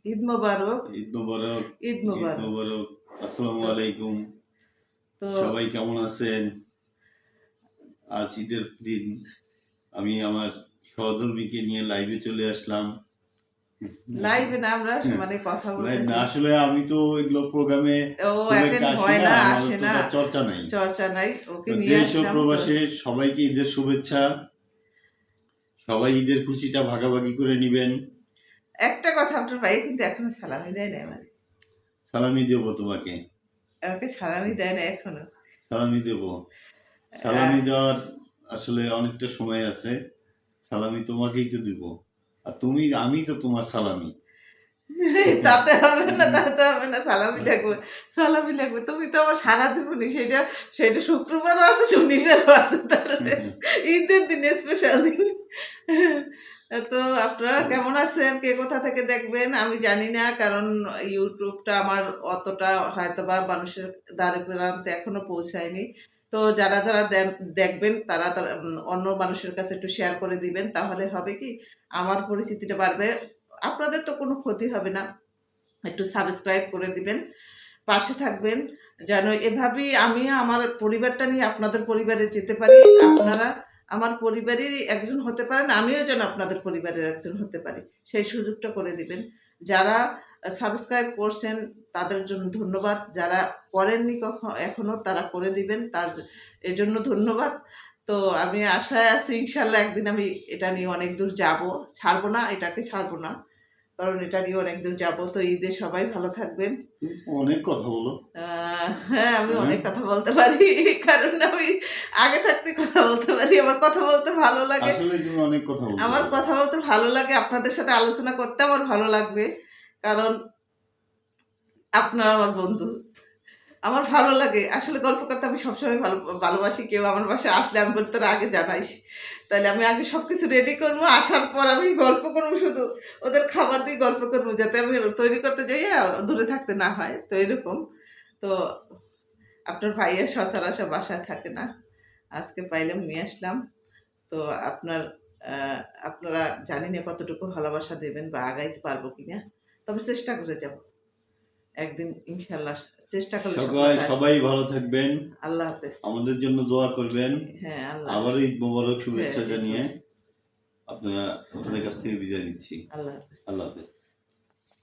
ঈদ মোবারক। ঈদ মোবারক। ঈদ ঈদ মোবারক। মোবারক। আসসালামু তো আলাইকুম। তো সবাই কেমন আছেন? আজ ঈদের দিন আমি আমার সহধর্মীকে নিয়ে লাইভে চলে আসলাম। লাইভে না আমরা মানে কথা লাইভ না, বলতেছি। আসলে আমি তো এগুলো প্রোগ্রামে ও খুব একটা অ্যাটেন্ড আসি হয় না, না, আমার আসে না। অতটা চর্চা নাই। চর্চা নাই। ওকে তো নিয়ে দেশ ও আসলাম তো। প্রবাসে সবাইকে ঈদের শুভেচ্ছা। সবাই ঈদের খুশিটা ভাগাভাগি করে নিবেন। একটা কথা, আপনার ভাই কিন্তু এখনো সালামি দেয় না আমারে। সালামি দেব তোমাকে। আমাকে সালামি দেয় না এখনো। সালামি দেব। আহ, সালামি দেওয়ার আসলে অনেকটা সময় আছে। সালামি তোমাকেই তো দিব। আর আমি তো তোমার সালামি। তাতে হবে না, তাতে হবে না, সালামি লাগবে। সালামি লাগবে। তুমি তো আমার সারা জীবনই সেটা সেটা শুক্রবারও আছে, শনিবারও আছে, তাহলে ঈদের দিন স্পেশাল দিন। তো আপনারা কেমন আছেন, কে কোথা থেকে দেখবেন আমি জানি না, কারণ ইউটিউবটা আমার অতটা হয়তোবা মানুষের দ্বারে প্রান্তে এখনো পৌঁছায়নি। তো যারা যারা দেখবেন তারা তারা অন্য মানুষের কাছে একটু শেয়ার করে দিবেন, তাহলে হবে কি আমার পরিচিতিটা বাড়বে। আপনাদের তো কোনো ক্ষতি হবে না। একটু সাবস্ক্রাইব করে দিবেন, পাশে থাকবেন, যেন এভাবেই আমি আমার পরিবারটা নিয়ে আপনাদের পরিবারে যেতে পারি। আপনারা আমার পরিবারেরই একজন হতে পারেন, আমিও যেন আপনাদের পরিবারের একজন হতে পারি, সেই সুযোগটা করে দিবেন। যারা সাবস্ক্রাইব করছেন তাদের জন্য ধন্যবাদ, যারা করেননি এখনো তারা করে দিবেন, তার এজন্য ধন্যবাদ। তো আমি আশায় আছি ইনশাল্লাহ একদিন আমি এটা নিয়ে অনেক দূর যাব, ছাড়বো না, এটাকে ছাড়বো না, কারণ এটা নিয়ে অনেক দূর যাবো। তো ঈদে সবাই ভালো থাকবেন। তুমি তো অনেক কথা বলো। হ্যাঁ, আমি হ্যাঁ? অনেক কথা বলতে পারি। কারণ আমি আগে থাকতে কথা বলতে পারি। আমার কথা বলতে ভালো লাগে। আসলেই তুমি অনেক কথা বলতে আমার পারো। কথা বলতে ভালো লাগে। আপনাদের সাথে আলোচনা করতে আমার ভালো লাগবে। কারণ আপনারা আমার বন্ধু। আমার ভালো লাগে। আসলে গল্প করতে আমি সবসময় ভালোবাসি। কেউ আমার বাসায় আসলে আমি বলি, "তোরা আগে জানাইস।" তাইলে আমি আগে সবকিছু রেডি করবো। আসার পর আমি গল্প করবো শুধু। ওদের খাবার দিয়ে গল্প করবো, যাতে আমি তৈরি করতে যাইয়া দূরে থাকতে না হয়। তো এরকম। তো আপনার ভাইয়া সচরাচর বাসায় থাকে না। আজকে পাইলাম, নিয়ে আসলাম। তো আপনার আ আপনারা জানি না কতটুকু ভালোবাসা দেবেন বা আগাইতে পারবো কিনা। তবে চেষ্টা করে যাব। একদিন ইনশাআল্লাহ চেষ্টা করলে সফলতা আসবে। সবাই ভালো থাকবেন। আল্লাহ হাফেজ। আমাদের জন্য দোয়া করবেন। হ্যাঁ, আল্লাহ আবারও ঈদ মোবারক হ্যাঁ, শুভেচ্ছা ঈদ জানিয়ে মোবারক। আপনাদের কাছ থেকে বিদায় নিচ্ছি। আল্লাহ হাফেজ। আল্লাহ হাফেজ।